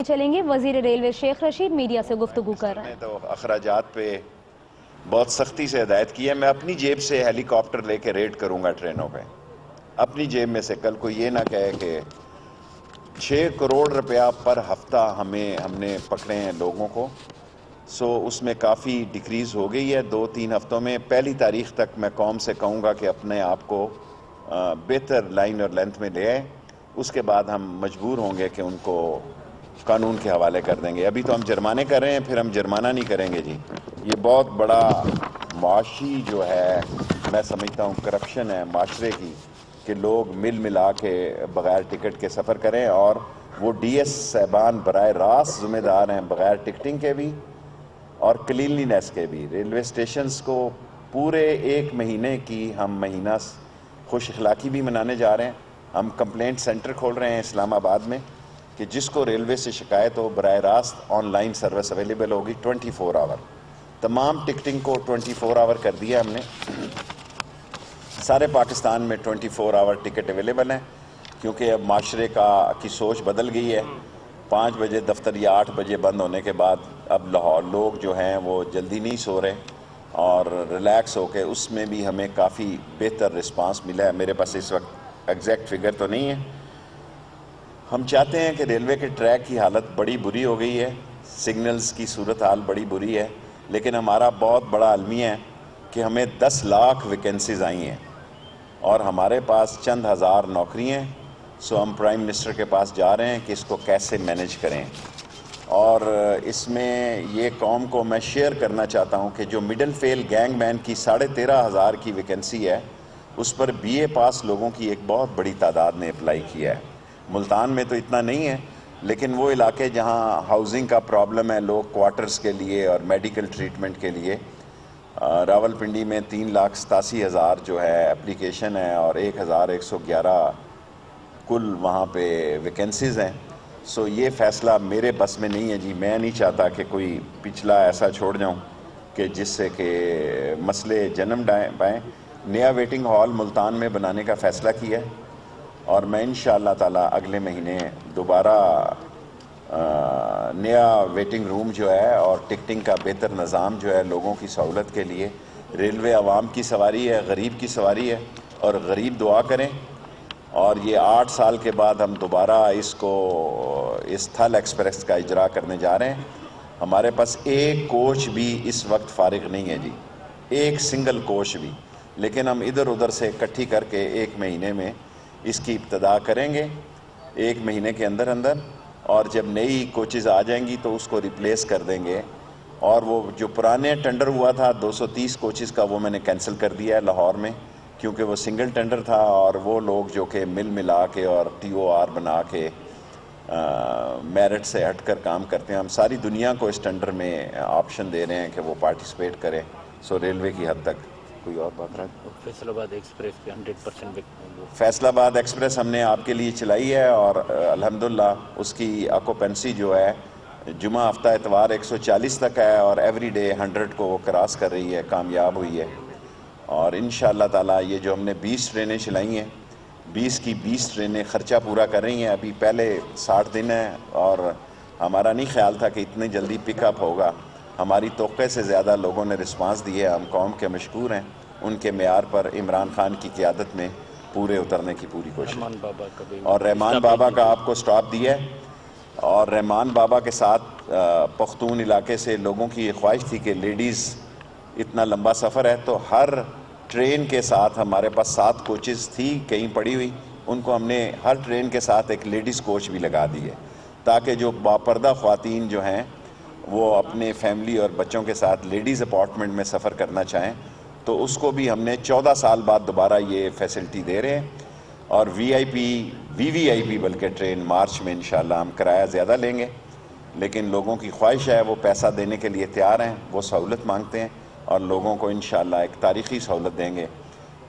چلیں گے، وزیر ریلوے شیخ رشید میڈیا سے گفتگو کر رہے ہیں۔ تو اخراجات پہ بہت سختی سے ہدایت کی ہے۔ میں اپنی جیب سے ہیلی کاپٹر لے کے ریڈ کروں گا ٹرینوں پہ، اپنی جیب میں سے۔ کل کو یہ نہ کہے کہ 6 کروڑ روپیہ پر ہفتہ ہم نے پکڑے ہیں لوگوں کو، اس میں کافی ڈیکریز ہو گئی ہے 2-3 ہفتوں میں۔ 1 تاریخ تک میں قوم سے کہوں گا کہ اپنے آپ کو بہتر لائن اور لینتھ میں لے آئے، اس کے بعد ہم مجبور ہوں گے کہ ان کو قانون کے حوالے کر دیں گے۔ ابھی تو ہم جرمانے کر رہے ہیں، پھر ہم جرمانہ نہیں کریں گے جی۔ یہ بہت بڑا معاشی جو ہے، میں سمجھتا ہوں کرپشن ہے معاشرے کی، کہ لوگ مل ملا کے بغیر ٹکٹ کے سفر کریں، اور وہ ڈی ایس صاحبان براہ راست ذمہ دار ہیں بغیر ٹکٹنگ کے بھی اور کلینلینس کے بھی۔ ریلوے اسٹیشنز کو پورے 1 مہینے کی ہم مہینہ خوش اخلاقی بھی منانے جا رہے ہیں۔ ہم کمپلینٹ سینٹر کھول رہے ہیں اسلام آباد میں، کہ جس کو ریلوے سے شکایت ہو براہ راست آن لائن سروس اویلیبل ہوگی 24 آور۔ تمام ٹکٹنگ کو 24 آور کر دیا ہم نے۔ سارے پاکستان میں 24 آور ٹکٹ اویلیبل ہیں، کیونکہ اب معاشرے کی سوچ بدل گئی ہے۔ 5 بجے دفتر یا 8 بجے بند ہونے کے بعد اب لاہور لوگ جو ہیں وہ جلدی نہیں سو رہے اور ریلیکس ہو کے، اس میں بھی ہمیں کافی بہتر رسپانس ملا ہے۔ میرے پاس اس وقت ایگزیکٹ فگر تو نہیں ہے۔ ہم چاہتے ہیں کہ ریلوے کے ٹریک کی حالت بڑی بری ہو گئی ہے، سگنلز کی صورتحال بڑی بری ہے، لیکن ہمارا بہت بڑا المیہ ہے کہ ہمیں 10 لاکھ ویکنسیز آئی ہیں اور ہمارے پاس چند ہزار نوکری ہیں۔ ہم پرائم منسٹر کے پاس جا رہے ہیں کہ اس کو کیسے مینیج کریں، اور اس میں یہ قوم کو میں شیئر کرنا چاہتا ہوں کہ جو مڈل فیل گینگ مین کی 13,500 کی ویکنسی ہے، اس پر BA پاس لوگوں کی ایک بہت بڑی تعداد نے اپلائی کیا ہے۔ ملتان میں تو اتنا نہیں ہے، لیکن وہ علاقے جہاں ہاؤزنگ کا پرابلم ہے، لوگ کوارٹرز کے لیے اور میڈیکل ٹریٹمنٹ کے لیے، راول پنڈی میں 3,87,000 جو ہے اپلیکیشن ہے اور 1,111 کل وہاں پہ ویکنسیز ہیں۔ یہ فیصلہ میرے بس میں نہیں ہے جی۔ میں نہیں چاہتا کہ کوئی پچھلا ایسا چھوڑ جاؤں کہ جس سے کہ مسئلے جنم پائیں۔ نیا ویٹنگ ہال ملتان میں بنانے کا فیصلہ کیا ہے، اور میں انشاءاللہ تعالی اگلے مہینے دوبارہ نیا ویٹنگ روم جو ہے اور ٹکٹنگ کا بہتر نظام جو ہے لوگوں کی سہولت کے لیے۔ ریلوے عوام کی سواری ہے، غریب کی سواری ہے، اور غریب دعا کریں۔ اور یہ 8 سال کے بعد ہم دوبارہ اس تھل ایکسپریس کا اجرا کرنے جا رہے ہیں۔ ہمارے پاس ایک کوچ بھی اس وقت فارغ نہیں ہے جی، ایک سنگل کوچ بھی، لیکن ہم ادھر ادھر سے اکٹھی کر کے 1 مہینے میں اس کی ابتدا کریں گے، 1 مہینے کے اندر اندر، اور جب نئی کوچز آ جائیں گی تو اس کو ریپلیس کر دیں گے۔ اور وہ جو پرانے ٹینڈر ہوا تھا 230 کوچز کا، وہ میں نے کینسل کر دیا ہے لاہور میں، کیونکہ وہ سنگل ٹینڈر تھا، اور وہ لوگ جو کہ مل ملا کے اور TOR بنا کے میرٹ سے ہٹ کر کام کرتے ہیں، ہم ساری دنیا کو اس ٹینڈر میں آپشن دے رہے ہیں کہ وہ پارٹیسپیٹ کریں۔ ریلوے کی حد تک کوئی اور بات رہا؟ فیصل آباد ایکسپریس پہ 100% فیصل آباد ایکسپریس ہم نے آپ کے لیے چلائی ہے، اور الحمدللہ اس کی آکوپنسی جو ہے جمعہ ہفتہ اتوار 140 تک ہے، اور ایوری ڈے 100 کو وہ کراس کر رہی ہے، کامیاب ہوئی ہے۔ اور انشاءاللہ تعالی یہ جو ہم نے 20 ٹرینیں چلائی ہیں، 20 کی 20 ٹرینیں خرچہ پورا کر رہی ہیں۔ ابھی پہلے 60 دن ہیں، اور ہمارا نہیں خیال تھا کہ اتنی جلدی پک اپ ہوگا۔ ہماری توقع سے زیادہ لوگوں نے رسپانس دی ہے، ہم قوم کے مشکور ہیں۔ ان کے معیار پر عمران خان کی قیادت میں پورے اترنے کی پوری کوشش، اور رحمان بابا کا آپ کو سٹاپ دیا ہے، اور رحمان بابا کے ساتھ پختون علاقے سے لوگوں کی یہ خواہش تھی کہ لیڈیز، اتنا لمبا سفر ہے تو ہر ٹرین کے ساتھ ہمارے پاس 7 کوچز تھی کہیں پڑی ہوئی، ان کو ہم نے ہر ٹرین کے ساتھ ایک لیڈیز کوچ بھی لگا دی ہے، تاکہ جو باپردہ خواتین جو ہیں وہ اپنے فیملی اور بچوں کے ساتھ لیڈیز اپارٹمنٹ میں سفر کرنا چاہیں تو اس کو بھی ہم نے 14 سال بعد دوبارہ یہ فیسلٹی دے رہے ہیں۔ اور VVIP بلکہ ٹرین مارچ میں انشاءاللہ ہم کرایہ زیادہ لیں گے، لیکن لوگوں کی خواہش ہے، وہ پیسہ دینے کے لیے تیار ہیں، وہ سہولت مانگتے ہیں، اور لوگوں کو انشاءاللہ ایک تاریخی سہولت دیں گے،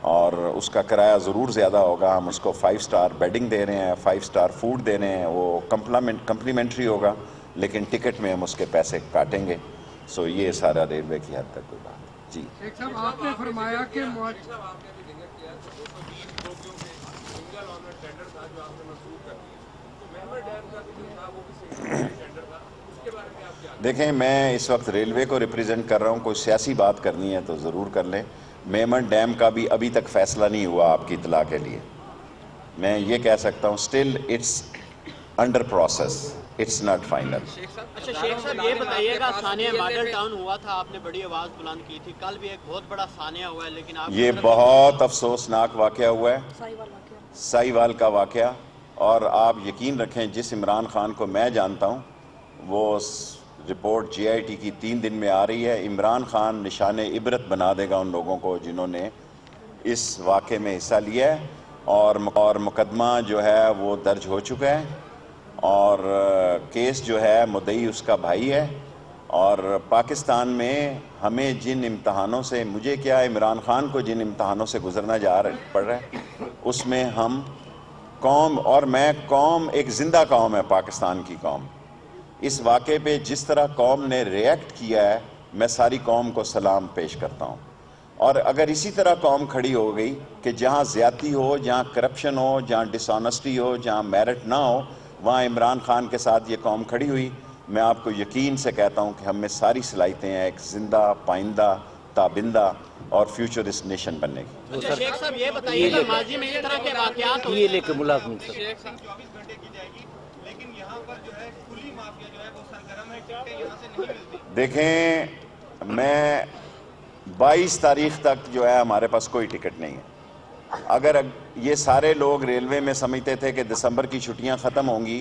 اور اس کا کرایہ ضرور زیادہ ہوگا۔ ہم اس کو 5 سٹار بیڈنگ دے رہے ہیں، 5 سٹار فوڈ دے رہے ہیں، وہ کمپلیمنٹری ہوگا، لیکن ٹکٹ میں ہم اس کے پیسے کاٹیں گے۔ یہ سارا ریلوے کی حد تک کوئی بات جی۔ ایک صاحب آپ نے فرمایا کہ دیکھیں میں اس وقت ریلوے کو ریپریزنٹ کر رہا ہوں، کوئی سیاسی بات کرنی ہے تو ضرور کر لیں. میمن ڈیم کا بھی ابھی تک فیصلہ نہیں ہوا آپ کی اطلاع کے لیے. میں یہ کہہ سکتا ہوں still it's under process, it's not final. اچھا شیخ صاحب یہ بتائیے گا، ثانیہ ماڈل ٹاؤن ہوا تھا، آپ نے بڑی آواز بلند کی تھی، کل بھی ایک بہت بڑا ثانیہ ہوا ہے، لیکن آپ یہ بہت افسوسناک واقعہ ہوا ہے، سائی وال کا واقعہ. اور آپ یقین رکھیں جس عمران خان کو میں جانتا ہوں وہ رپورٹ جے آئی ٹی کی 3 دن میں آ رہی ہے. عمران خان نشان عبرت بنا دے گا ان لوگوں کو جنہوں نے اس واقعے میں حصہ لیا ہے. اور مقدمہ جو ہے وہ درج ہو چکا ہے اور کیس جو ہے مدعی اس کا بھائی ہے. اور پاکستان میں ہمیں جن امتحانوں سے، مجھے کیا عمران خان کو جن امتحانوں سے گزرنا پڑ رہا ہے، اس میں ہم قوم، اور میں قوم، ایک زندہ قوم ہے پاکستان کی قوم. اس واقعے پہ جس طرح قوم نے ریئیکٹ کیا ہے میں ساری قوم کو سلام پیش کرتا ہوں. اور اگر اسی طرح قوم کھڑی ہو گئی کہ جہاں زیادتی ہو، جہاں کرپشن ہو، جہاں ڈس آنیسٹی ہو، جہاں میرٹ نہ ہو، وہاں عمران خان کے ساتھ یہ قوم کھڑی ہوئی. میں آپ کو یقین سے کہتا ہوں کہ ہم میں ساری صلاحیتیں ہیں ایک زندہ، پائندہ، تابندہ اور فیوچرسٹ نیشن بننے کی. اچھا شیخ صاحب یہ بتائیے گا، ماضی میں اس طرح کے واقعات یہ لے کے ملازم سر. شیخ صاحب 24 گھنٹے کی جائے گی، لیکن یہاں پر جو ہے کھلی مافیا جو ہے وہ سرگرم ہے، ٹکٹیں یہاں سے نہیں ملتی. دیکھیں میں 22 تاریخ تک جو ہے ہمارے پاس کوئی ٹکٹ نہیں ہے. اگر یہ سارے لوگ ریلوے میں سمجھتے تھے کہ دسمبر کی چھٹیاں ختم ہوں گی،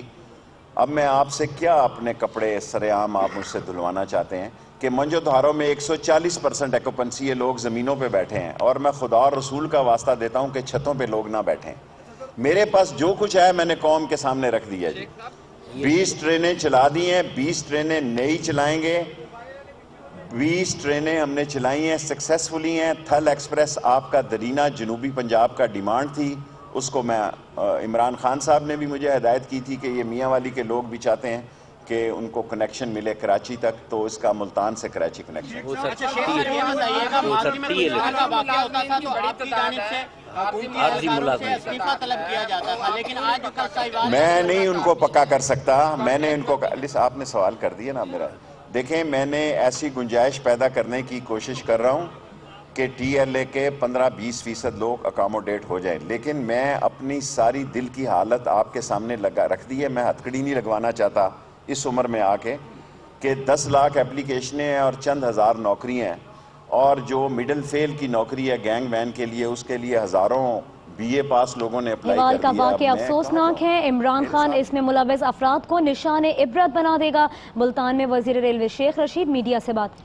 اب میں آپ سے کیا اپنے کپڑے سر عام آپ مجھ سے دھلوانا چاہتے ہیں کہ منجو دھاروں میں 140% ایکوپنسی ہے، لوگ زمینوں پہ بیٹھے ہیں. اور میں خدا اور رسول کا واسطہ دیتا ہوں کہ چھتوں پہ لوگ نہ بیٹھیں. میرے پاس جو کچھ ہے میں نے قوم کے سامنے رکھ دیا جی. 20 ٹرینیں چلا دی ہیں، 20 ٹرینیں نئی چلائیں گے. 20 ٹرینیں ہم نے چلائی ہیں، سکسیسفلی ہیں. تھل ایکسپریس آپ کا درینہ جنوبی پنجاب کا ڈیمانڈ تھی، اس کو میں عمران خان صاحب نے بھی مجھے ہدایت کی تھی کہ یہ میاں والی کے لوگ بھی چاہتے ہیں کہ ان کو کنیکشن ملے کراچی تک، تو اس کا ملتان سے کراچی کنیکشن. وہ سر اچھا شیخ صاحب یہ بتائیے گا، ماضی میں کوئی طرح کا واقعہ ہوتا تھا تو آپ کی جانب سے عارضی ملازم سے استعفیٰ طلب کیا جاتا تھا، لیکن آج جو کل ساہیوال میں نہیں ان کو پکا کر سکتا. میں نے ان کو، آپ نے سوال کر دیا نا میرا. دیکھیں میں نے ایسی گنجائش پیدا کرنے کی کوشش کر رہا ہوں کہ ٹی ایل اے کے 15-20% لوگ اکاموڈیٹ ہو جائیں. لیکن میں اپنی ساری دل کی حالت آپ کے سامنے رکھ دی ہے. میں ہتھکڑی نہیں لگوانا چاہتا اس عمر میں آ کے کہ 10 لاکھ اپلیکیشنیں ہیں اور چند ہزار نوکری ہیں، اور جو مڈل فیل کی نوکری ہے گینگ وین کے لیے، اس کے لیے ہزاروں بی اے پاس لوگوں نے اپلائی حوال کر کا دیا. واقعہ افسوسناک ہے. عمران خان اس میں ملوث افراد کو نشان عبرت بنا دے گا. ملتان میں وزیر ریلوے شیخ رشید میڈیا سے بات